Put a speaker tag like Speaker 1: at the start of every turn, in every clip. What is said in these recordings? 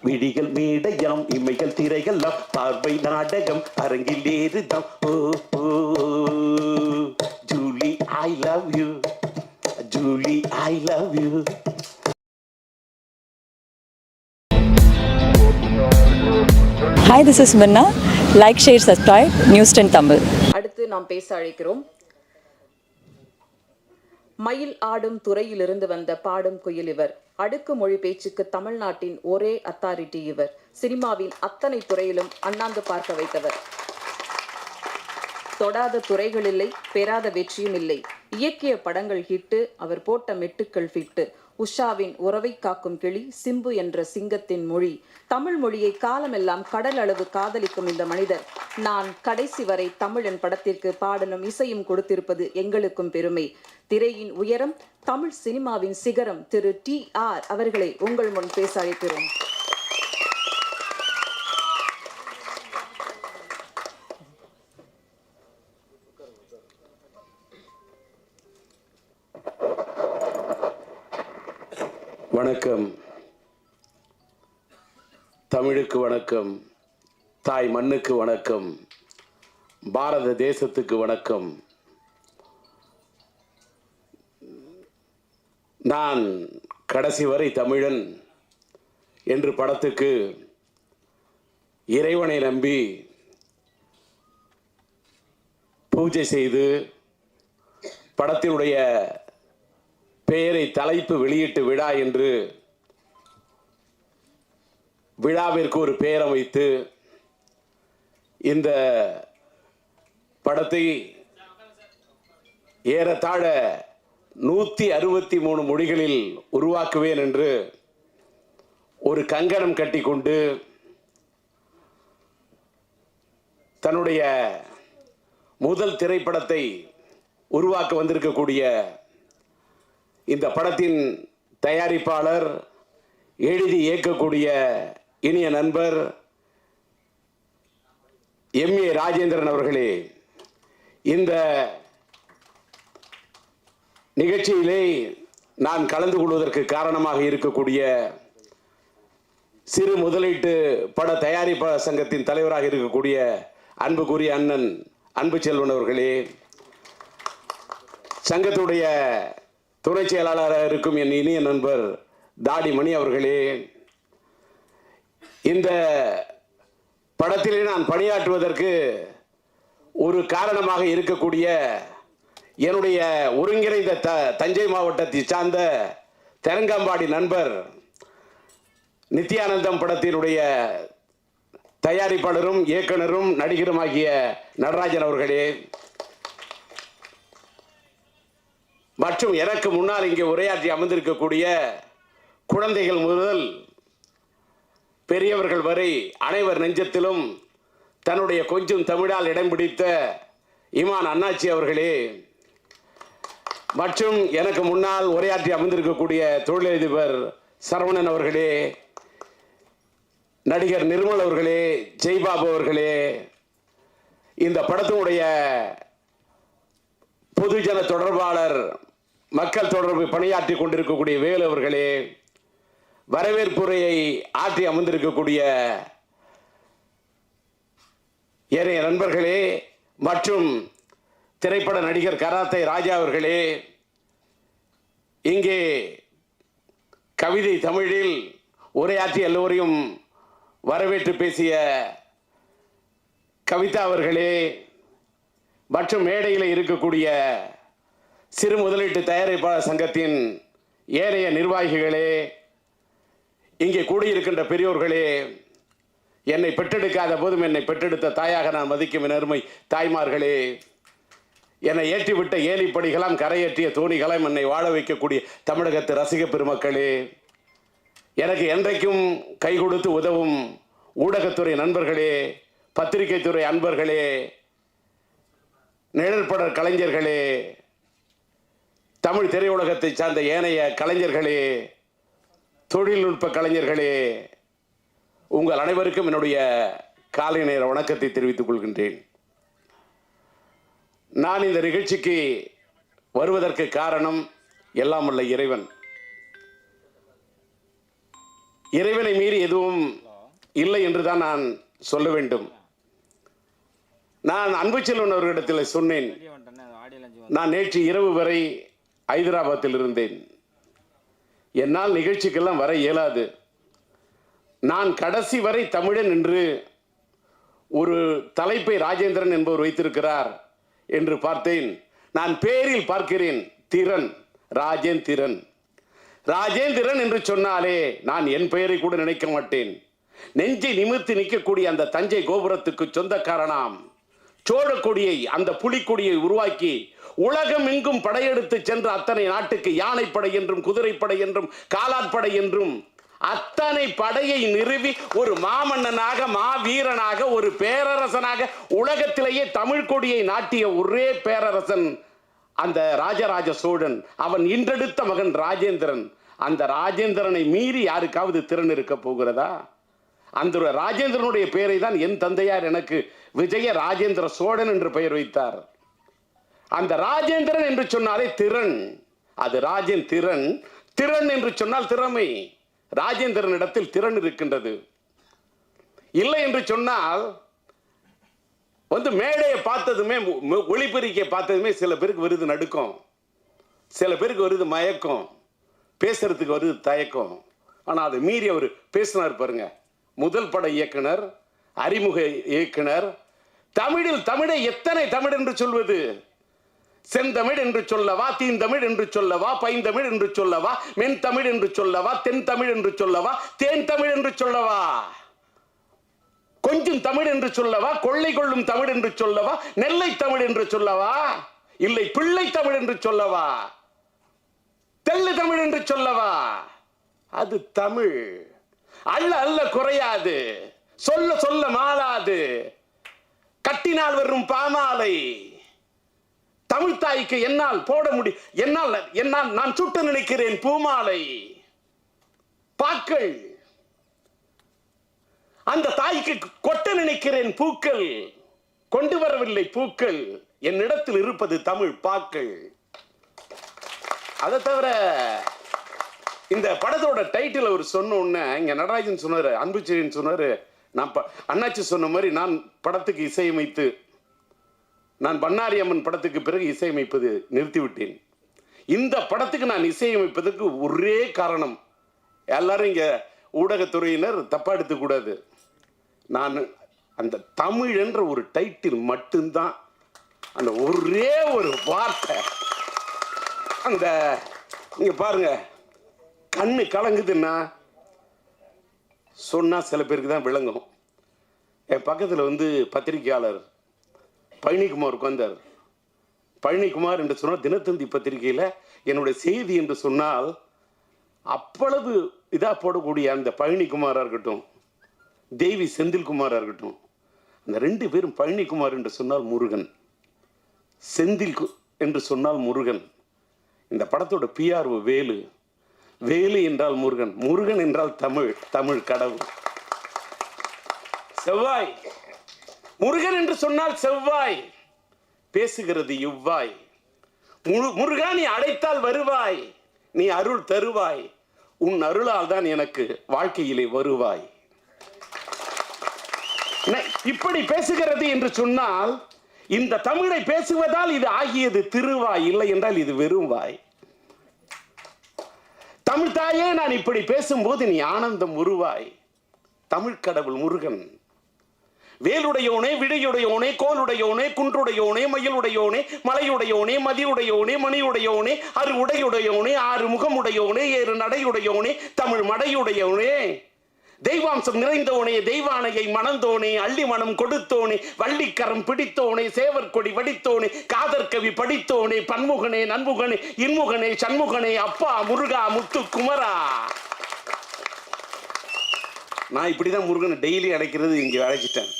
Speaker 1: விழிகள் மேடையாம் இமைகள் திரைகள்லாம் பார்வை நாடகம் அரங்கில் ஏறுதாம். Oh oh Julie I love you, Julie I love you.
Speaker 2: Hi, this is Minna. Like, share, subscribe. News 10 Tamil.
Speaker 3: அடுத்து நாம் பேச அழைக்கிறோம். மயில் ஆடும் துறையிலிருந்து வந்த பாடும் குயில் இவர். அடுக்கு மொழி பேச்சுக்கு தமிழ்நாட்டின் ஒரே அத்தாரிட்டி இவர். சினிமாவின் அத்தனை துறையிலும் அண்ணாந்து பார்க்க வைத்தவர். தொடாத துறைகள் இல்லை, பெறாத வெற்றியும் இல்லை. இயக்கிய படங்கள் ஹிட்டு, அவர் போட்ட மெட்டுக்கள் ஃபிட்டு. உஷாவின் உறவை காக்கும் கிளி, சிம்பு என்ற சிங்கத்தின் மொழி. தமிழ் மொழியை காலமெல்லாம் கடல் அளவு காதலிக்கும் இந்த மனிதர் நான் கடைசி வரை தமிழன் படத்திற்கு பாடலும் இசையும் கொடுத்திருப்பது எங்களுக்கும் பெருமை. திரையின் உயரம், தமிழ் சினிமாவின் சிகரம் திரு TR அவர்களை உங்கள் முன் பேச அழைக்கிறோம்.
Speaker 1: வணக்கம். தமிழுக்கு வணக்கம், தாய் மண்ணுக்கு வணக்கம், பாரத தேசத்துக்கு வணக்கம். நான் கடைசி வரை தமிழன் என்று படத்துக்கு இறைவனை நம்பி பூஜை செய்து படத்தினுடைய பெயரை தலைப்பு வெளியீட்டு விழா என்று விழாவிற்கு ஒரு பெயர் வைத்து இந்த படத்தை ஏறத்தாழ 163 மொழிகளில் உருவாக்குவேன் என்று ஒரு கங்கணம் கட்டிக்கொண்டு தன்னுடைய முதல் திரைப்படத்தை உருவாக்க வந்திருக்கக்கூடிய இந்த படத்தின் தயாரிப்பாளர், எழுதி இயக்கக்கூடிய இனிய நண்பர் MA ராஜேந்திரன் அவர்களே, இந்த நிகழ்ச்சியிலே நான் கலந்து கொள்வதற்கு காரணமாக இருக்கக்கூடிய சிறு முதலீட்டு பட தயாரிப்பாளர் சங்கத்தின் தலைவராக இருக்கக்கூடிய அன்புக்குரிய அண்ணன் அன்பு செல்வன் அவர்களே, சங்கத்துடைய துணை செயலாளராக இருக்கும் என் இனிய நண்பர் தாடி மணி அவர்களே, இந்த படத்திலே நான் பணியாற்றுவதற்கு ஒரு காரணமாக இருக்கக்கூடிய என்னுடைய ஒருங்கிணைந்த தஞ்சை மாவட்டத்தை சார்ந்த தெரங்கம்பாடி நண்பர் நித்யானந்தம் படத்தினுடைய தயாரிப்பாளரும் இயக்குனரும் நடிகரும் ஆகிய நடராஜன் அவர்களே, மற்றும் எனக்கு முன்னால் இங்கே உரையாற்றி அமர்ந்திருக்கக்கூடிய குழந்தைகள் முதல் பெரியவர்கள் வரை அனைவர் நெஞ்சத்திலும் தன்னுடைய கொஞ்சம் தமிழால் இடம் பிடித்த இமான் அண்ணாச்சி அவர்களே, மற்றும் எனக்கு முன்னால் உரையாற்றி அமர்ந்திருக்கக்கூடிய தொழிலதிபர் சரவணன் அவர்களே, நடிகர் நிர்மல் அவர்களே, ஜெய்பாபு அவர்களே, இந்த படத்தினுடைய பொதுஜன தொடர்பாளர் மக்கள் தொடர்பு பணியாற்றி கொண்டிருக்கக்கூடிய வேலு அவர்களே, வரவேற்புரையை ஆற்றி அமர்ந்திருக்கக்கூடிய ஏனைய நண்பர்களே, மற்றும் திரைப்பட நடிகர் கராத்தை ராஜா அவர்களே, இங்கே கவிதை தமிழில் உரையாற்றி எல்லோரையும் வரவேற்று பேசிய கவிதா அவர்களே, மற்றும் மேடையில் இருக்கக்கூடிய சிறு முதலீட்டு தயாரிப்பாளர் சங்கத்தின் ஏனைய நிர்வாகிகளே, இங்கே கூடியிருக்கின்ற பெரியோர்களே, என்னை பெற்றெடுக்காத போதும் என்னை பெற்றெடுத்த தாயாக நான் மதிக்கும் என் அருமை தாய்மார்களே, என்னை ஏற்றிவிட்ட ஏலிப்படிகளாம் கரையேற்றிய தோணிகளாம் என்னை வாழ வைக்கக்கூடிய தமிழகத்து ரசிக பெருமக்களே, எனக்கு என்றைக்கும் கை கொடுத்து உதவும் ஊடகத்துறை நண்பர்களே, பத்திரிகை துறை அன்பர்களே, நிழற்படர் கலைஞர்களே, தமிழ் திரையுலகத்தை சார்ந்த ஏனைய கலைஞர்களே, தொழில்நுட்ப கலைஞர்களே, உங்கள் அனைவருக்கும் என்னுடைய காலை நேர வணக்கத்தை தெரிவித்துக் கொள்கின்றேன். நான் இந்த நிகழ்ச்சிக்கு வருவதற்கு காரணம் எல்லாம் வல்ல இறைவன். இறைவனை மீறி எதுவும் இல்லை என்றுதான் நான் சொல்ல வேண்டும். நான் அன்பு செல்வன் அவர்களிடத்தில் சொன்னேன், நான் நேற்று இரவு வரை ஹைதராபாத்தில் இருந்தேன். என்னால் நிகழ்ச்சிக்கெல்லாம் வர இயலாது. நான் கடைசி வரை தமிழன் என்று ஒரு தலைப்பை ராஜேந்திரன் என்பவர் வைத்திருக்கிறார் என்று பார்த்தேன். நான் பேரில் பார்க்கிறேன், திறன், ராஜேந்திரன். ராஜேந்திரன் என்று சொன்னாலே நான் என் பெயரை கூட நினைக்க மாட்டேன். நெஞ்சை நிமிர்த்தி நிற்கக்கூடிய அந்த தஞ்சை கோபுரத்துக்கு சொந்தக்காரனாம். சோழக்கொடியை, அந்த புலிக்கொடியை உருவாக்கி உலகம் எங்கும் படையெடுத்து சென்ற அத்தனை நாட்டுக்கு யானைப்படை என்றும் குதிரைப்படை என்றும் காலாட்படை என்றும் அத்தனை படையை நிறுவி ஒரு மாமன்னனாக, மாவீரனாக, ஒரு பேரரசனாக உலகத்திலேயே தமிழ் கொடியை நாட்டிய ஒரே பேரரசன் அந்த ராஜராஜ சோழன். அவன் இன்றெடுத்த மகன் ராஜேந்திரன். அந்த ராஜேந்திரனை மீறி யாருக்காவது திறன் இருக்க போகிறதா? அந்த ராஜேந்திரனுடைய பெயரை தான் என் தந்தையார் எனக்கு விஜய ராஜேந்திர சோழன் என்று பெயர் வைத்தார். அந்த ராஜேந்திரன் என்று சொன்னாலே திறன். அது திறன். திறன் என்று சொன்னால் திறமை. ராஜேந்திரன் இடத்தில் திறன் இருக்கின்றது. இல்லை என்று சொன்னால் மேடையை பார்த்ததுமே, ஒளிபெருக்கியை பார்த்ததுமே சில பேருக்கு வருது நடுக்கம், சில பேருக்கு வருது மயக்கம், பேசுறதுக்கு வருது தயக்கம். ஆனால் அதை மீறி அவர் பேசினார் பாருங்க. முதல் பட இயக்குனர், அறிமுக இயக்குனர். தமிழில் தமிழை எத்தனை தமிழ் என்று சொல்வது? செந்தமிழ் என்று சொல்லவா, தீந்தமிழ் என்று சொல்லவா, பைந்தமிழ் என்று சொல்லவா, மென் தமிழ் என்று சொல்லவா, தென் தமிழ் என்று சொல்லவா, தேன் தமிழ் என்று சொல்லவா, கொஞ்சம் தமிழ் என்று சொல்லவா, கொள்ளை கொள்ளும் தமிழ் என்று சொல்லவா, நெல்லை தமிழ் என்று சொல்லவா, இல்லை பிள்ளை தமிழ் என்று சொல்லவா, தெள்ளு தமிழ் என்று சொல்லவா? அது தமிழ். அல்ல அல்ல குறையாது, சொல்ல சொல்ல மாளாது, கட்டினால் வரும் பாமாலை. தமிழ் தாய்க்கு என்னால் போட முடியும், என்னால் நான் சுட்ட நினைக்கிறேன் பூமாலை. பாக்கள், அந்த தாய்க்கு கொட்ட நினைக்கிறேன் பூக்கள். கொண்டு வரவில்லை பூக்கள், என்னிடத்தில் இருப்பது தமிழ் பாக்கள். அதை தவிர இந்த படத்தோட டைட்டில் அவர் சொன்ன உடனே இங்க நடராஜன் சொன்னாரு, அன்புச்செழியன் சொன்னாரு, நான் அண்ணாச்சி சொன்ன மாதிரி நான் படத்துக்கு இசையமைத்து, நான் பண்ணாரி அம்மன் படத்துக்கு பிறகு இசையமைப்பது நிறுத்திவிட்டேன். இந்த படத்துக்கு நான் இசையமைப்பதற்கு ஒரே காரணம், எல்லாரும் இங்க ஊடகத்துறையினர் தப்பா எடுத்துக்கூடாது, நான் அந்த தமிழ் என்ற ஒரு டைட்டில் மட்டும்தான், அந்த ஒரே ஒரு வார்த்தை. அந்த இங்க பாருங்க, கண்ணு கலங்குதுன்னா சொன்னா சில பேருக்கு தான் விளங்கும். என் பக்கத்தில் பத்திரிகையாளர் பழனிக்குமார் உட்கார்ந்தார். பழனிக்குமார் என்று சொன்னால் தினத்தந்தி பத்திரிகையில் என்னுடைய செய்தி என்று சொன்னால் அவ்வளவு இதாக போடக்கூடிய அந்த பழனிக்குமாராக இருக்கட்டும், தேவி செந்தில்குமாராக இருக்கட்டும், அந்த ரெண்டு பேரும் பழனிக்குமார் என்று சொன்னால் முருகன், செந்தில் என்று சொன்னால் முருகன். இந்த படத்தோட பிஆர்ஓ வேலு, வேலு என்றால் முருகன், முருகன் என்றால் தமிழ், தமிழ் கடவுள். செவ்வாய், முருகன் என்று சொன்னால் செவ்வாய், பேசுகிறது இவ்வாய். முருகா நீ அழைத்தால் வருவாய், நீ அருள் தருவாய், உன் அருளால் தான் எனக்கு வாழ்க்கையிலே வருவாய். இப்படி பேசுகிறது என்று சொன்னால் இந்த தமிழை பேசுவதால் இது ஆகியது திருவாய், இல்லை என்றால் இது வெறும் வாய். தமிழ் தாயே, நான் இப்படி பேசும்போது நீ ஆனந்தம் உருவாய். தமிழ் கடவுள் முருகன். வேலுடையோனே, விடையுடையோனே, கோலுடையோனே, குன்றுடையோனே, மயிலுடையோனே, மலையுடையோனே, மதியுடையோனே, மணியுடையோனே, உடையுடையோனே, ஆறு முகமுடையோனே, ஏறு நடையுடையோனே, தமிழ் மடையுடையோனே, தெய்வாம்சம் நிறைந்தோனே, தெய்வானையை மணந்தோனே, அள்ளி மனம் கொடுத்தோனே, வள்ளிக்கரம் பிடித்தோனே, சேவற்கொடி வடித்தோனே, காதற்கவி படித்தோனே, பன்முகனே, நன்முகனே, இன்முகனே, சண்முகனே, அப்பா முருகா, முத்து குமரா. நான் இப்படிதான் முருகனை டெய்லி அழைக்கிறது இங்கே அழைச்சிட்டேன்.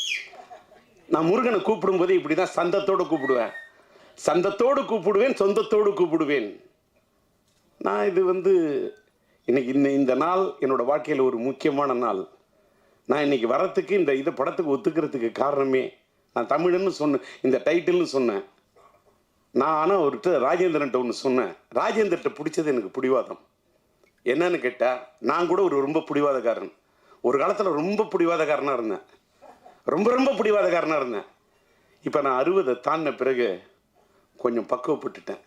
Speaker 1: நான் முருகனை கூப்பிடும் போது இப்படிதான் சந்தத்தோடு கூப்பிடுவேன், சந்தத்தோடு கூப்பிடுவேன், சொந்தத்தோடு கூப்பிடுவேன். நான் இது இன்னைக்கு இந்த நாள் என்னோட வாழ்க்கையில் ஒரு முக்கியமான நாள். நான் இன்னைக்கு வரத்துக்கு இந்த படத்துக்கு ஒத்துக்கிறதுக்கு காரணமே, நான் தமிழ்னு சொன்னேன், இந்த டைட்டில்னு சொன்னேன். நான் ஆனால் ஒருத்தர் ராஜேந்திரன்ட்ட ஒன்று சொன்னேன். ராஜேந்திரன்ட்ட பிடிச்சது எனக்கு பிடிவாதம். என்னன்னு கேட்டா, நான் கூட ஒரு ரொம்ப பிடிவாதக்காரன். ஒரு காலத்தில் ரொம்ப பிடிவாதக்காரனாக இருந்தேன். ரொம்ப ரொம்ப பிடிவாதக்காரனாக இருந்தேன். இப்போ நான் 60 தாண்டின பிறகு கொஞ்சம் பக்குவப்பட்டுட்டேன்.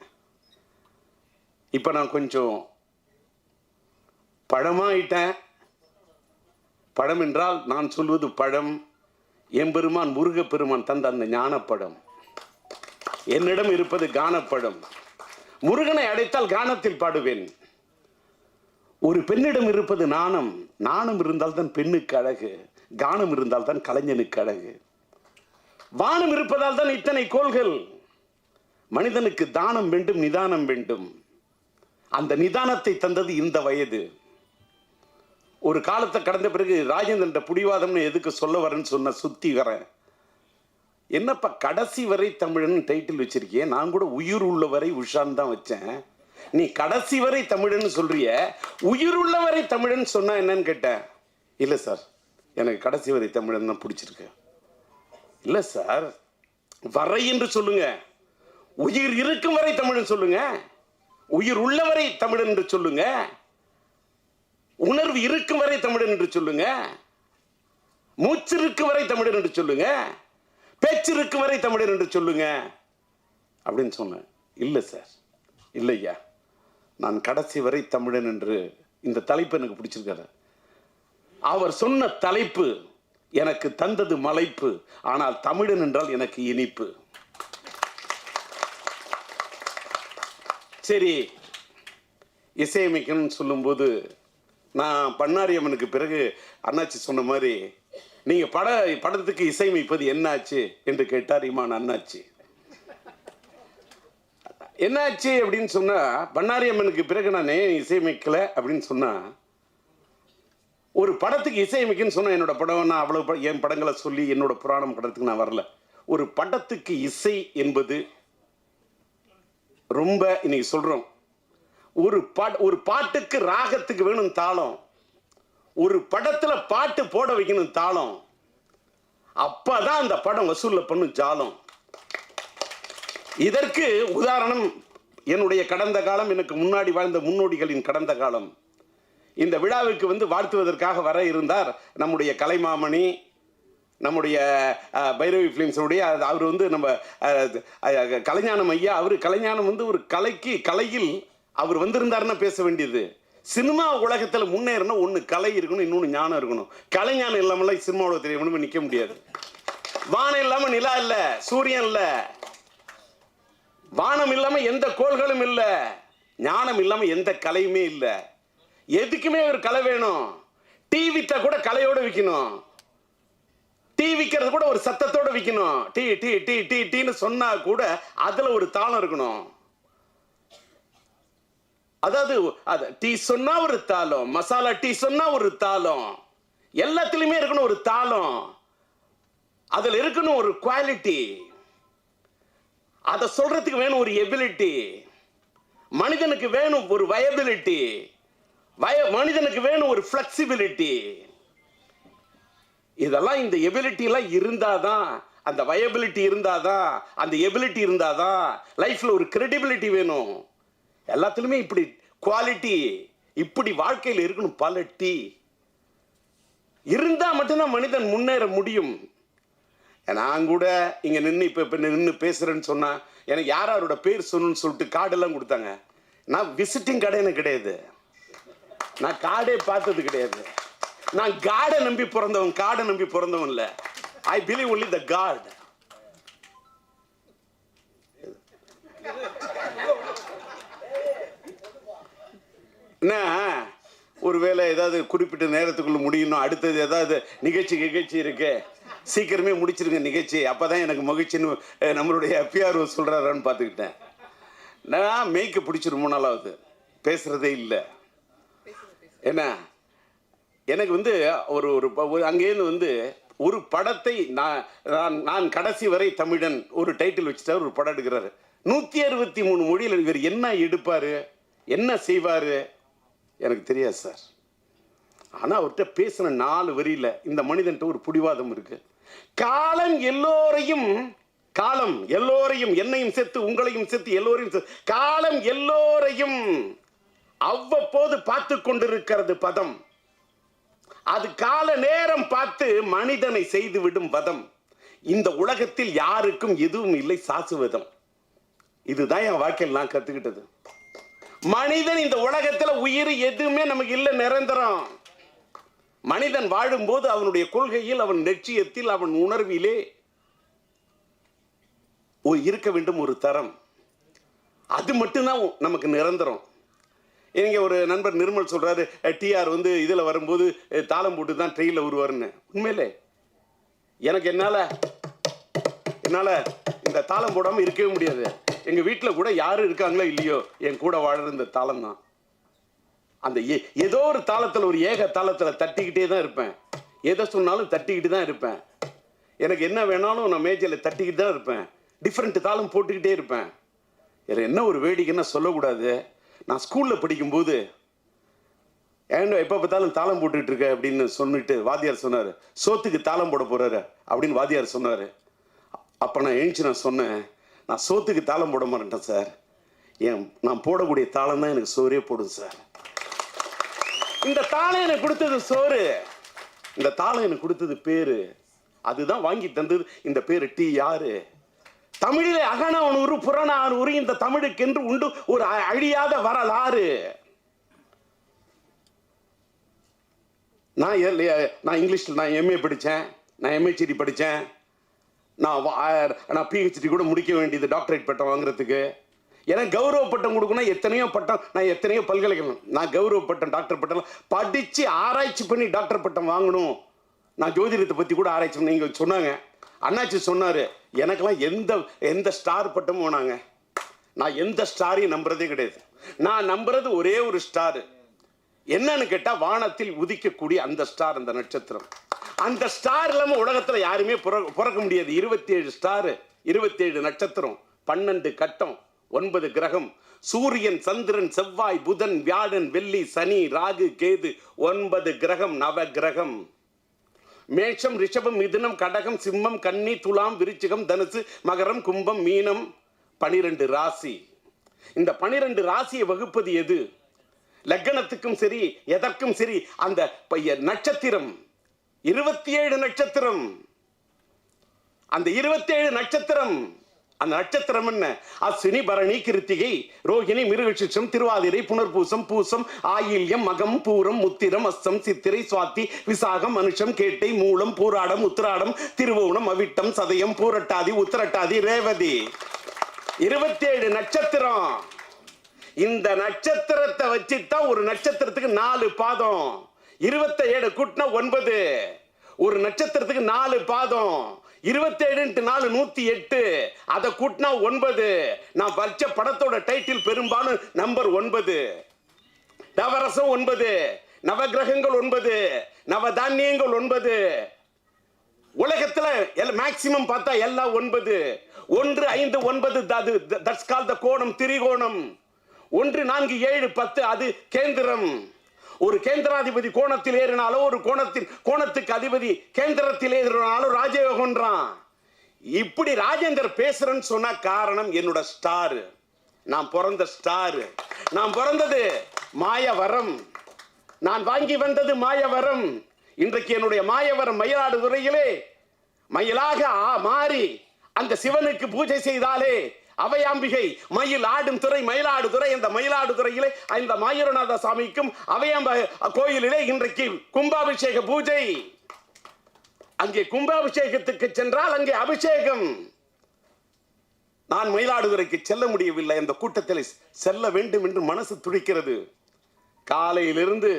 Speaker 1: இப்போ நான் கொஞ்சம் பழமாயிட்டேன். பழம் என்றால் நான் சொல்வது பழம் எம்பெருமான் முருகப்பெருமான் தந்த அந்த ஞானப்பழம். என்னிடம் இருப்பது கானப்பழம். முருகனை அடைத்தால் கானத்தில் பாடுவேன். ஒரு பெண்ணிடம் இருப்பது நாணம். நாணம் இருந்தால் தான் பெண்ணுக்கு அழகு. கானம் இருந்தால் தான் கலைஞனுக்கு அழகு. வானம் இருப்பதால் தான் இத்தனை கோள்கள். மனிதனுக்கு தானம் வேண்டும், நிதானம் வேண்டும். அந்த நிதானத்தை தந்தது இந்த வயது. ஒரு காலத்தை கடந்த பிறகு ராஜேந்திர புடிவாதம்னு எதுக்கு சொல்ல வரேன்னு சொன்ன சுத்தி வரேன். என்னப்பா கடைசி வரை தமிழன் டைட்டில் வச்சிருக்கேன். நான் கூட உயிர் உள்ளவரை உஷான் தான் வச்சேன். நீ கடைசி வரை தமிழன் சொல்றிய, உயிர் உள்ளவரை தமிழன் சொன்னா என்னன்னு கேட்டேன். இல்லை சார், எனக்கு கடைசி வரை தமிழன் தான் பிடிச்சிருக்கு. இல்லை சார், வரை என்று சொல்லுங்க. உயிர் இருக்கும் வரை தமிழன் சொல்லுங்க. உயிர் உள்ளவரை தமிழன் என்று சொல்லுங்க. உணர்வு இருக்கும் வரை தமிழன் என்று சொல்லுங்க. மூச்சு இருக்கும் வரை தமிழன் என்று சொல்லுங்க. பேச்சு இருக்கும் வரை தமிழன் என்று சொல்லுங்க அப்படின்னு சொன்னேன். இல்லை சார், இல்லையா, நான் கடைசி வரை தமிழன் என்று. இந்த தலைப்பு எனக்கு பிடிச்சிருக்காரு. அவர் சொன்ன தலைப்பு எனக்கு தந்தது மலைப்பு. ஆனால் தமிழன் என்றால் எனக்கு இனிப்பு. சரி, இசையமைக்கணும்னு சொல்லும்போது நான் பண்ணாரியம்மனுக்கு பிறகு அண்ணாச்சி சொன்ன மாதிரி நீங்க படத்துக்கு இசையமைப்பது என்னாச்சு என்று கேட்டார் இமான் அண்ணாச்சி. என்னாச்சு அப்படின்னு சொன்னா, பண்ணாரியம்மனுக்கு பிறகு நான் இசையமைக்கல அப்படின்னு சொன்னா, ஒரு படத்துக்கு இசையமைக்குன்னு சொன்னா என்னோட படம், நான் அவ்வளவு என் படங்களை சொல்லி என்னோட புராணம் படத்துக்கு நான் வரல. ஒரு படத்துக்கு இசை என்பது ரொம்ப இன்னைக்கு சொல்றோம். ஒரு பாட்டுக்கு ராகத்துக்கு வேணும் தாளம். ஒரு படத்துல பாட்டு போட வைக்கணும் தாளம். அப்பதான் அந்த படம் வசூல்ல பண்ணும் ஜாலம். இதற்கு உதாரணம் என்னுடைய கடந்த காலம், எனக்கு முன்னாடி வாழ்ந்த முன்னோடிகளின் கடந்த காலம். இந்த விழாவுக்கு வாழ்த்துவதற்காக வர இருந்தார் நம்முடைய கலைமாமணி, நம்முடைய பைரவி பிலிம்ஸுடைய அவர் நம்ம கலைஞானம் ஐயா. அவர் கலைஞானம் ஒரு கலையில் அவர் வந்திருந்தாருன்னா பேச வேண்டியது. சினிமா உலகத்தில் முன்னேறனா ஒன்று கலை இருக்கணும், இன்னொன்று ஞானம் இருக்கணும். கலைஞானம் இல்லாமல் சினிமா உலகத்தில் தெரிய நிற்க முடியாது. வானம் இல்லாமல் நிலா இல்லை, சூரியன் இல்லை. வானம் இல்லாமல் எந்த கோள்களும் இல்லை. ஞானம் இல்லாமல் எந்த கலையுமே இல்லை. எதுக்குமே ஒரு கலை வேணும். டீ வித்தா கூட கலையோடு விற்கணும். டீ விற்கிறது கூட ஒரு சத்தத்தோடு விற்கணும். டீ டீ டீ டீ டீன்னு சொன்னா கூட அதுல ஒரு தாளம் இருக்கணும். அதாவது டீ சொன்னா ஒரு தாளம், மசாலா டீ சொன்னா ஒரு தாளம், எல்லாத்திலுமே இருக்கணும் ஒரு தாளம். அதுல இருக்கணும் ஒரு குவாலிட்டி. அதை சொல்றதுக்கு வேணும் ஒரு எபிலிட்டி. மனிதனுக்கு வேணும் ஒரு வயபிலிட்டி. மனிதனுக்கு வேணும் ஒரு பிளெக்சிபிலிட்டி. இதெல்லாம் இந்த எபிலிட்டி எல்லாம் இருந்தாதான், அந்த வயபிலிட்டி இருந்தாதான், அந்த எபிலிட்டி இருந்தாதான் லைஃப்ல ஒரு கிரெடிபிலிட்டி வேணும். எல்லாத்துலயுமே இப்படி குவாலிட்டி, இப்படி வாழ்க்கையில் இருக்கணும். பல டீ இருந்தா மட்டும்தான் மனிதன் முன்னேற முடியும். நான் கூட இங்க நின்று பேசுறேன்னு சொன்னா எனக்கு யாரோட பேர் சொல்லணும்னு சொல்லிட்டு கார்டெல்லாம் கொடுத்தாங்க. நான் விசிட்டிங் கடை எனக்கு கிடையாது. நான் கார்டே பார்த்தது கிடையாது. நான் காடை நம்பி பிறந்தவன், காடை நம்பி பிறந்தவன் இல்ல. I believe only the God. என்ன ஒருவேளை ஏதாவது குறிப்பிட்ட நேரத்துக்குள்ள முடியணும், அடுத்தது ஏதாவது நிகழ்ச்சி இருக்கு, சீக்கிரமே முடிச்சிருங்க நிகழ்ச்சி, அப்பதான் எனக்கு மகிழ்ச்சின்னு நம்மளுடைய பிஆர்ஓ சொல்றாரான்னு பார்த்துக்கிட்டேன். நான் மேய்க்க பிடிச்சிரு 3 நாளாவது பேசுறதே இல்லை. என்ன எனக்கு ஒரு அங்கேருந்து ஒரு படத்தை நான் கடைசி வரை தமிழன் ஒரு டைட்டில் வச்சுட்டார். ஒரு படம் எடுக்கிறாரு 163 மொழியில். இவர் என்ன எடுப்பாரு, என்ன செய்வாரு எனக்கு தெரியாது சார். ஆனா அவர்கிட்ட பேசின 4 வரியில இந்த மனிதன்ட்ட ஒரு புடிவாதம் இருக்கு. காலம் எல்லோரையும் என்னையும் சேர்த்து உங்களையும் சேர்த்து எல்லோரையும் காலம் எல்லோரையும் அவ்வப்போது பார்த்து கொண்டிருக்கிறது பதம். அது கால நேரம் பார்த்து மனிதனை செய்துவிடும் வதம். இந்த உலகத்தில் யாருக்கும் எதுவும் இல்லை சாசுவதம். இதுதான் என் வாழ்க்கையில் நான் கத்துக்கிட்டது. மனிதன் இந்த உலகத்துல உயிர் எதுவுமே நமக்கு இல்லை, நிரந்தரம். மனிதன் வாழும்போது அவனுடைய கொள்கையில், அவன் லட்சியத்தில், அவன் உணர்விலே இருக்க வேண்டும் ஒரு தரம். அது மட்டும்தான் நமக்கு நிரந்தரம். எங்க ஒரு நண்பர் நிர்மல் சொல்றாரு, டிஆர் வந்து இதுல வரும்போது தாளம் போட்டு தான் ட்ரெயின்ல வருவாருன்னு. உண்மையிலே எனக்கு என்னால இந்த தாளம் போடாம இருக்கவே முடியாது. எங்க வீட்டுல கூட யாரு இருக்காங்களோ இல்லையோ, என் கூட வாழற இந்த தாளம் தான். அந்த ஏதோ ஒரு தாளத்துல, ஒரு ஏக தாளத்துல தட்டிக்கிட்டே தான் இருப்பேன். எதை சொன்னாலும் தட்டிக்கிட்டு தான் இருப்பேன். எனக்கு என்ன வேணாலும் நான் மேஜையில தட்டிக்கிட்டு தான் இருப்பேன். டிஃப்ரெண்ட் தாளம் போட்டுக்கிட்டே இருப்பேன். இதில் என்ன ஒரு வேடிக்கைன்னா சொல்லக்கூடாது, நான் ஸ்கூலில் படிக்கும்போது ஏன்டா எப்போ பார்த்தாலும் தாளம் போட்டுக்கிட்டு இருக்க அப்படின்னு சொல்லிட்டு வாத்தியார் சொன்னார், சோத்துக்கு தாளம் போட போகிறாரு அப்படின்னு வாத்தியார் சொன்னார். அப்போ நான் எழுந்துச்சு நான் சொன்னேன், நான் சோத்துக்கு தாளம் போட மாட்டேன் சார், நான் போடக்கூடிய தாளம் தான் எனக்கு சோறே போடும் சார். இந்த தாளம் எனக்கு கொடுத்தது சோறு, இந்த தாளம் எனக்கு கொடுத்தது பேரு, அதுதான் வாங்கி தந்தது இந்த பேரு டி யாரு. தமிழிலே அகநானூறு புறநானூறு இந்த தமிழுக்கென்று உண்டு ஒரு அழியாத வரலாறு. நான் இங்கிலீஷ்ல நான் எம்ஏ படித்தேன், நான் எம்ஏசிடி படித்தேன், நான் பிஹெச்டி கூட முடிக்க வேண்டியது டாக்டரேட் பட்டம் வாங்குறதுக்கு. எனக்கு கௌரவ பட்டம் கொடுக்கணும் எத்தனையோ பட்டம், நான் எத்தனையோ பல்கலைக்கழகம், நான் கௌரவ பட்டம் டாக்டர் பட்டம் படித்து ஆராய்ச்சி பண்ணி டாக்டர் பட்டம் வாங்கணும். நான் ஜோதிடத்தை பற்றி கூட ஆராய்ச்சி பண்ணி இங்கே சொன்னாங்க. அண்ணாச்சி சொன்னார், எனக்கெல்லாம் எந்த ஸ்டார் பட்டமும் வேணாங்க, நான் எந்த ஸ்டாரையும் நம்புறதே கிடையாது. நான் நம்புறது ஒரே ஒரு ஸ்டார், என்னன்னு கேட்டா வானத்தில் உதிக்கக்கூடிய அந்த ஸ்டார், அந்த நட்சத்திரம். அந்த ஸ்டார் இல்லாம உலகத்துல யாருமே பிறக்க முடியாது. 27 ஸ்டார், 27 நட்சத்திரம், 12 கட்டம், 9 கிரகம், சூரியன், சந்திரன், செவ்வாய், புதன், வியாழன், வெள்ளி, சனி, ராகு, கேது, 9 கிரகம், நவ கிரகம். மேஷம், ரிஷபம், மிதுனம், கடகம், சிம்மம், கன்னி, துலாம், விருச்சிகம், தனுசு, மகரம், கும்பம், மீனம், 12 ராசி. இந்த 12 ராசியை வகுப்பது எது? லக்னத்துக்கும் சரி எதற்கும் சரி அந்த நட்சத்திரம் 27 நட்சத்திரம். அந்த 27 நட்சத்திரம், அந்த நட்சத்திரம் என்ன? அஸ்வினி, பரணி, கிருத்திகை, ரோகிணி, மிருகசிஷம், திருவாதிரை, புனர்பூசம், பூசம், ஆயில்யம், மகம், பூரம், உத்திரம், அஸ்தம், சித்திரை, சுவாதி, விசாகம், மனுஷம், கேட்டை, மூலம், பூராடம், உத்திராடம், திருவோணம், அவிட்டம், சதயம், பூரட்டாதி, உத்திரட்டாதி, ரேவதி. 27 நட்சத்திரம். இந்த நட்சத்திரத்தை வச்சுதான் ஒரு நட்சத்திரத்துக்கு 4 பாதம். 27 கூட்டினா 9. ஒரு நட்சத்திரத்துக்கு 4 பாதம். 27 × 4 108. அதை கூட்டினா 9. நான் வச்ச படத்தோட டைட்டில் பெரும்பாலும் நம்பர் 9. நவரசம் 9, நவகிரகங்கள் 9, நவதானியங்கள் 9. உலகத்துல மேக்சிமம் பார்த்தா எல்லாம் 9. 1 5 9 தட்ஸ் கால்ட் தி கோணம், திரிகோணம். 1 4 7 10 அது கேந்திரம். ஒரு கேந்திராதிபதி கோணத்தில் ஏறினாலோ, ஒரு கோணத்துக்கு அதிபதி கேந்திரத்தில் ஏறினாலோ ராஜயோகம்ன்றான். இப்படி ராஜேந்தர் பேசுறேன்னு சொன்ன காரணம் என்னோட ஸ்டார். நான் பிறந்த ஸ்டார். நான் பிறந்தது மாயவரம். நான் வாங்கி வந்தது மாயவரம். இன்றைக்கு என்னுடைய மாயவரம் மயிலாடுதுறையிலே மயிலாக மாறி அந்த சிவனுக்கு பூஜை செய்தாலே அவையாம்பிகை மயில் ஆடும் துறை மயிலாடுதுறை. இந்த மயிலாடுதுறையிலே இந்த மாயூரநாத சாமிக்கும் அவையாம்ப கோயிலிலே இன்றைக்கு கும்பாபிஷேக பூஜை. அங்கே கும்பாபிஷேகத்துக்கு சென்றால் அங்கே அபிஷேகம். நான் மயிலாடுதுறைக்கு செல்ல முடியவில்லை. அந்த கூட்டத்தில் செல்ல வேண்டும் என்று மனசு துடிக்கிறது. காலையிலிருந்து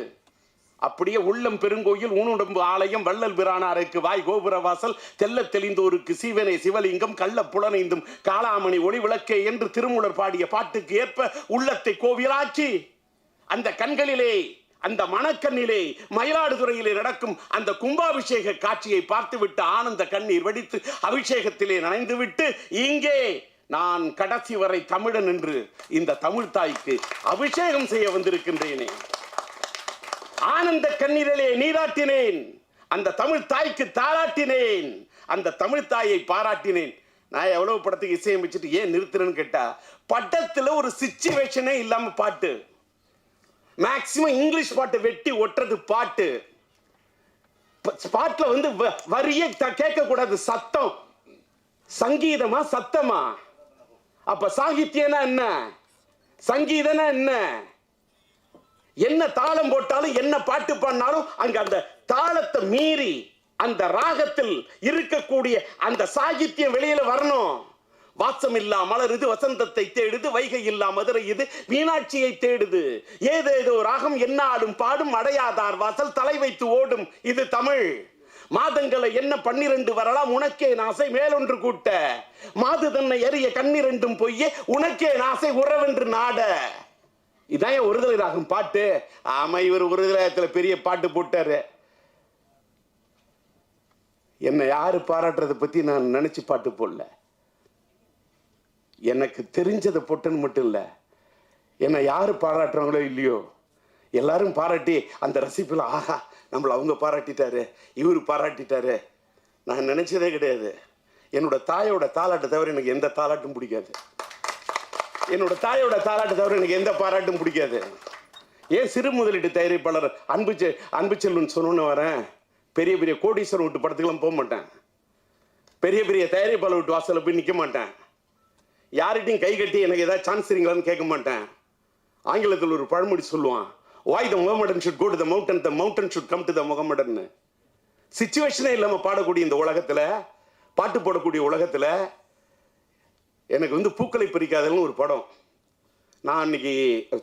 Speaker 1: அப்படியே உள்ளம் பெருங்கோயில், ஊனுடம்பு ஆலயம், வள்ளல் பிரானாருக்கு வாய் கோபுர வாசல், தெல்ல தெளிந்தோருக்கு சீவனை சிவலிங்கம், கள்ள புலனைந்தும் காளாமணி ஒளி விளக்கே என்று திருமூலர் பாடிய பாட்டுக்கு ஏற்ப உள்ளத்தை கோவிலாக்கி அந்த கண்களிலே, அந்த மணக்கண்ணிலே மயிலாடுதுறையிலே நடக்கும் அந்த கும்பாபிஷேக காட்சியை பார்த்துவிட்டு ஆனந்த கண்ணீர் வடித்து அபிஷேகத்திலே நனைந்துவிட்டு இங்கே நான் கடைசி வரை தமிழன் என்று இந்த தமிழ் தாய்க்கு அபிஷேகம் செய்ய வந்திருக்கின்றேனே. ஆனந்த கண்ணீரிலே நீராட்டினேன். அந்த தமிழ் தாய்க்கு தாளாட்டினேன். அந்த தமிழ் தாயை பாராட்டினேன். நான் எவ்வளவு படத்துக்கு இசையமைச்சிட்டு ஏன் நிறுத்துறேன்னு கேட்டா, படத்துல ஒரு சிச்சுவேஷனே இல்லாம பாட்டு. மேக்சிமம் இங்கிலீஷ் பாட்டை வெட்டி ஒட்டுறது பாட்டு. பாட்டுல வந்து வரியே கேட்க கூடாது, சத்தம். சங்கீதமா சத்தமா? அப்ப சாகித்யம்னா என்ன, சங்கீதம்னா என்ன? என்ன தாளம் போட்டாலும் என்ன பாட்டு பாடினாலும் அங்க அந்த தாளத்தை மீறி அந்த ராகத்தில் இருக்கக்கூடிய அந்த சாகித்யம் வெளியில வரணும். வாசம் இல்லா மலருது வசந்தத்தை தேடுது, வைகை இல்லா மதுரை இது மீனாட்சியை தேடுது. ஏதேதோ ராகம் என்னாடும் பாடும் அடையாதார் வாசல் தலை வைத்து ஓடும் இது தமிழ். மாதங்களை என்ன 12 வரலாம் உனக்கே நாசை மேலொன்று கூட்ட, மாது தன்னை அறிய கண்ணிரண்டும் பொய்யே உனக்கே நாசை உறவென்று நாட. இதான் ஒருதலை ராகம் பாட்டு. ஆமா, இவர் ஒருதலை பெரிய பாட்டு போட்டாரு. என்னை யாரு பாராட்டுறதை பத்தி நான் நினைச்சு பாட்டு போடல. எனக்கு தெரிஞ்சதை போட்டுன்னு மட்டும் இல்லை, என்னை யாரு பாராட்டுறாங்களோ இல்லையோ எல்லாரும் பாராட்டி அந்த ரசிப்பில் ஆஹா நம்மளை அவங்க பாராட்டிட்டாரு, இவரு பாராட்டிட்டாரு. நான் நினைச்சதே கிடையாது. என்னோட தாயோட தாலாட்டை தவிர எனக்கு எந்த தாலாட்டும் பிடிக்காது. என்னோட தாயோட தாலாட்டை தவிர எனக்கு எந்த பாராட்டும் பிடிக்காது. ஏன் சிறு முதலீட்டு தயாரிப்பாளர் அன்பு செல்வன் சொன்னு வரேன். பெரிய பெரிய கோடீஸ்வரன் விட்டு படத்துக்கெல்லாம் போக மாட்டேன். பெரிய பெரிய தயாரிப்பாளர் விட்டு வாசலில் போய் நிற்க மாட்டேன். யார்கிட்டையும் கை கட்டி எனக்கு ஏதாவது சான்ஸ் தரீங்களான்னு கேட்க மாட்டேன். ஆங்கிலத்தில் ஒரு பழமொழி சொல்லுவான், why the Mohammedan should go to the mountain should come to the Mohammedan. சிச்சுவேஷனே இல்லாமல் பாடக்கூடிய இந்த உலகத்தில், பாட்டு போடக்கூடிய உலகத்தில் எனக்கு வந்து பூக்களை பறிக்காதல்னு ஒரு படம். நான் அன்னைக்கு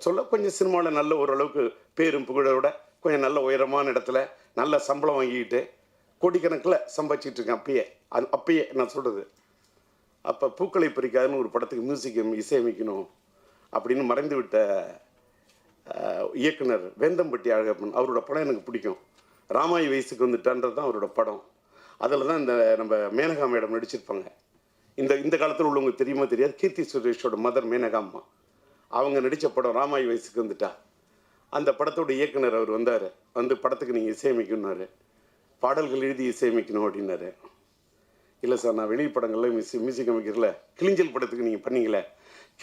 Speaker 1: சொல்ல கொஞ்சம் சினிமாவில் நல்ல ஓரளவுக்கு பேரும் புகழோட கொஞ்சம் நல்ல உயரமான இடத்துல நல்ல சம்பளம் வாங்கிக்கிட்டு கோடிக்கணக்கில் சம்பாதிச்சிட்டு இருக்கேன். அப்பயே நான் சொல்கிறது. அப்போ பூக்களை பறிக்காதுன்னு ஒரு படத்துக்கு மியூசிக் இசையமைக்கணும் அப்படின்னு மறைந்து விட்ட இயக்குனர் வேந்தம்பட்டி அழகப்பன், அவரோட படம் எனக்கு பிடிக்கும். ராமாயி வயசுக்கு வந்துட்டான்றது தான் அவரோட படம். அதில் தான் இந்த நம்ம மேனகா மேடம் நடிச்சிருப்பாங்க. இந்த காலத்தில் உள்ளவங்களுக்கு தெரியுமா தெரியாது, கீர்த்தி சுரேஷோட மதர் மேனகா அம்மா, அவங்க நடித்த படம் ராமாயி வயசுக்கு வந்துட்டா. அந்த படத்தோட இயக்குனர் அவர் வந்தார். வந்து படத்துக்கு நீங்கள் இசையமைக்கணுன்னாரு, பாடல்கள் எழுதி இசையமைக்கணும் அப்படின்னாரு. இல்லை சார், நான் வெளி படங்கள்ல மியூசிக் அமைக்கிறல, கிளிஞ்சல் படத்துக்கு நீங்கள் பண்ணீங்களே,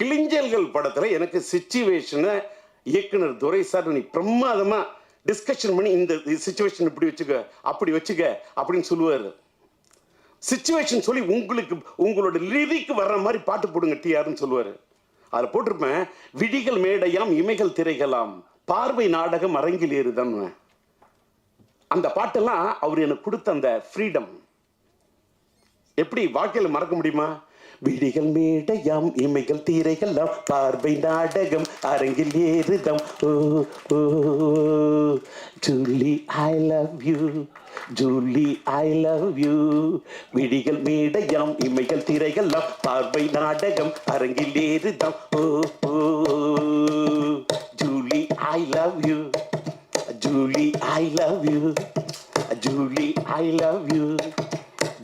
Speaker 1: கிளிஞ்சல்கள் படத்தில் எனக்கு சிச்சுவேஷனை இயக்குனர் துரை சார் நீ பிரமாதமாக டிஸ்கஷன் பண்ணி இந்த சிச்சுவேஷன் இப்படி வச்சுக்க அப்படி வச்சுக்க அப்படின்னு சொல்லுவார். சிச்சுவேஷன் சொல்லி உங்களோட லிரிக்கு வர்ற மாதிரி பாட்டு போடுங்க டிஆர்னு சொல்லுவார். அதில் போட்டிருப்பேன், விடிகள் மேடையாம் இமைகள் திரைகளாம் பார்வை நாடகம் அரங்கில் ஏறுதான். அந்த பாட்டெல்லாம் அவர் எனக்கு கொடுத்த அந்த ஃப்ரீடம் எப்படி வாழ்க்கையில் மறக்க முடியுமா? விடிகள் மேடையாம் இமைகள் தீரைகளாம் பார்வை நாடகம் அரங்கில் ஏறுதம். Oh oh Julie I love you, Julie I love you. விடிகள் மேடையாம் இமைகள் தீரைகளாம் பார்வை நாடகம் அரங்கில் ஏறுதம். Oh oh Julie I love you, Julie I love you, Julie I love you,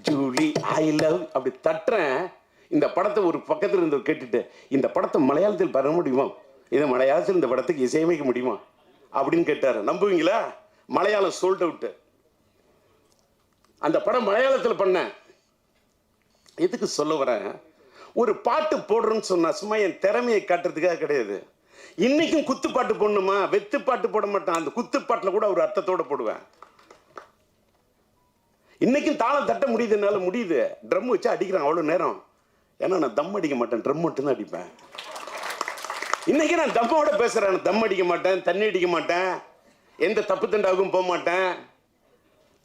Speaker 1: Julie I love. அப்படி தட்டுறேன். இந்த படத்தை ஒரு பக்கத்தில் இருந்து கேட்டுட்டு, இந்த படத்தை மலையாளத்தில் பண்ண முடியுமா, இதை மலையாளத்தில் இந்த படத்துக்கு இசையமைக்க முடியுமா அப்படின்னு கேட்டார். நம்புவீங்களா? Malayalam sold out. அந்த படம் மலையாளத்தில் பண்ணேன். எதுக்கு சொல்ல வரேன், ஒரு பாட்டு போடுறேன்னு சொன்னா சும்மா என் திறமையை காட்டுறதுக்காக கிடையாது. இன்னைக்கும் குத்து பாட்டு போடணுமா, வெத்து பாட்டு போட மாட்டான். அந்த குத்து பாட்டில் கூட ஒரு அர்த்தத்தோட போடுவேன். இன்னைக்கும் தாளம் தட்ட முடியுது, என்னால முடியுது. ட்ரம் வச்சு அடிக்கிறேன் அவ்வளோ நேரம். ஏன்னா நான் தம் அடிக்க மாட்டேன், ட்ரம் மட்டும் தான் அடிப்பேன். இன்னைக்கு நான் தம்மோட பேசுறேன். தம் அடிக்க மாட்டேன், தண்ணி அடிக்க மாட்டேன், எந்த தப்பு தண்டாவுக்கும் போக மாட்டேன்,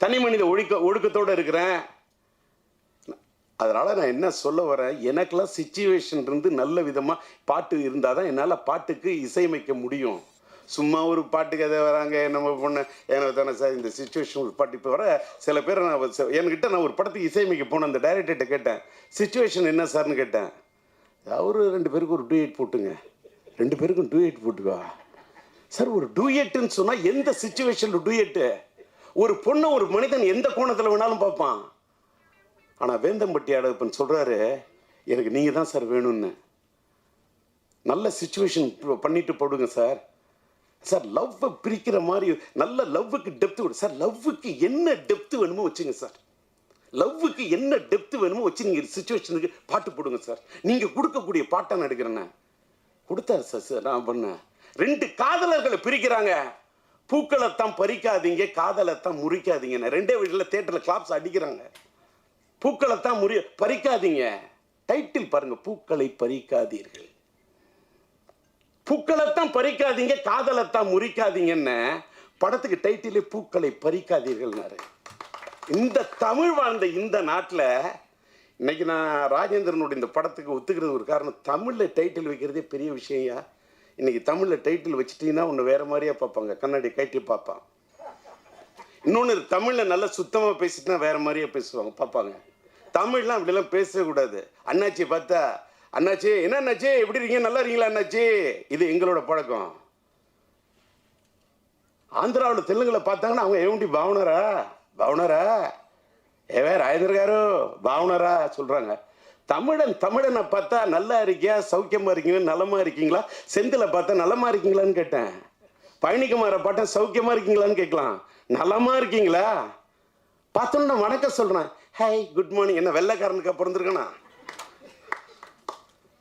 Speaker 1: தனி மனித ஒழுக்கத்தோடு இருக்கிறேன். அதனால நான் என்ன சொல்ல வரேன், எனக்கெல்லாம் சிச்சுவேஷன் இருந்து நல்ல விதமாக பாட்டு இருந்தால் தான் என்னால் பாட்டுக்கு இசையமைக்க முடியும். சும்மா ஒரு பாட்டுக்கு எதை வராங்க நம்ம பொண்ணு ஏன்னா தானே சார் இந்த சிச்சுவேஷன் ஒரு பாட்டு. இப்போ வர சில பேர் என்கிட்ட நான் ஒரு படத்துக்கு இசையமைக்க போனேன். அந்த டைரக்டர்கிட்ட கேட்டேன், சிச்சுவேஷன் என்ன சார்னு கேட்டேன். அவர் 2 பேருக்கு ஒரு டூயட் போட்டுங்க, 2 பேருக்கும் டூயட் போட்டுக்கா சார். ஒரு டூயட்டுன்னு சொன்னால் எந்த சிச்சுவேஷனில் டூயட்டு? ஒரு பொண்ணு ஒரு மனிதன் எந்த கோணத்தில் வேணாலும் பார்ப்பான். ஆனால் வேந்தம்பட்டி அழகப்பன் சொல்கிறாரு, எனக்கு நீங்கள் தான் சார் வேணும்னு. நல்ல சிச்சுவேஷன் பண்ணிட்டு போடுங்க சார். சார் லவ்வை பிரிக்கிற மாதிரி நல்ல லவ்வுக்கு டெப்த் விடு சார். லவ்வுக்கு என்ன டெப்த் வேணுமோ வச்சுங்க சார். லவ்வுக்கு என்ன டெப்த் வேணுமோ வச்சு நீங்கள் சிச்சுவேஷனுக்கு பாட்டு போடுங்க சார். நீங்கள் கொடுக்கக்கூடிய பாட்டை நான் எடுக்கிறேன்னு கொடுத்தாரு சார். சார் நான் பண்ணேன். 2 காதலர்களை பிரிக்கிறாங்க. பூக்களைத்தான் பறிக்காதீங்க, காதலைத்தான் முறிக்காதீங்க. 2 வீட்டில் தியேட்டரில் கிளாப்ஸ் அடிக்கிறாங்க. பூக்களைத்தான் பறிக்காதீங்க. டைட்டில் பாருங்க, பூக்களை பறிக்காதீர்கள். பூக்களைத்தான் பறிக்காதீங்க, காதலைத்தான் முறிக்காதீங்கன்னு படத்துக்கு டைட்டிலே பூக்களை பறிக்காதீர்கள். இந்த தமிழ் வாழ்ந்த இந்த நாட்டில் இன்னைக்கு நான் ராஜேந்திரனுடைய இந்த படத்துக்கு ஒத்துக்கிறது ஒரு காரணம், தமிழில் டைட்டில் வைக்கிறதே பெரிய விஷயம்யா. இன்னைக்கு தமிழில் டைட்டில் வச்சுட்டீங்கன்னா ஒன்று வேற மாதிரியா பார்ப்பாங்க, கண்ணாடி கைட்டி பார்ப்பான். இன்னொன்று தமிழில் நல்லா சுத்தமாக பேசிட்டுனா வேற மாதிரியா பேசுவாங்க, பார்ப்பாங்க. தமிழ்லாம் அப்படிலாம் பேசக்கூடாது. அண்ணாச்சி பார்த்தா, அண்ணாச்சி என்ன அண்ணாச்சி எப்படி இருக்கீங்க, நல்லா இருக்கீங்களா அண்ணாச்சி, இது எங்களோட பழக்கம். ஆந்திராவில் தெலுங்குல பார்த்தாங்கன்னா அவங்க எப்படி பாவனரா பாவனரா ஏவே ராஜேந்திர காரு பாவனரா சொல்றாங்க. தமிழனை பார்த்தா நல்லா இருக்கியா, சௌக்கியமா இருக்கீங்க, நலமா இருக்கீங்களா. செந்தில பார்த்தா நலமா இருக்கீங்களான்னு கேட்டேன். பழனிக்குமாரை பார்த்தா சௌக்கியமா இருக்கீங்களான்னு கேட்கலாம். நலமா இருக்கீங்களா பார்த்தோன்னா வணக்கம் சொல்றேன், ஹாய் குட் மார்னிங். என்ன வெள்ளைக்காரனுக்கு பிறந்திருக்கனா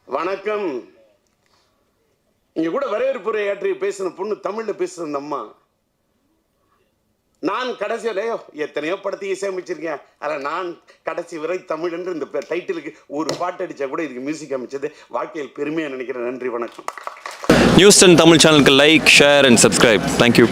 Speaker 1: வணக்கம். இங்க கூட வரவேற்புரை ஆற்றி பேசின பொண்ணு தமிழ்ல பேசுற அந்த அம்மா. நான் கடைசியில் எத்தனையோ படத்தையும் இசையமைச்சிருக்கேன், அதில் நான் கடைசி வரை தமிழ் என்று இந்த டைட்டிலுக்கு ஒரு பாட்டு அடித்தா கூட இதுக்கு மியூசிக் அமைச்சது வாழ்க்கையில் பெருமையாக நினைக்கிறேன். நன்றி, வணக்கம்.
Speaker 4: நியூஸ் 10 தமிழ் சேனலுக்கு like, share and subscribe. Thank you.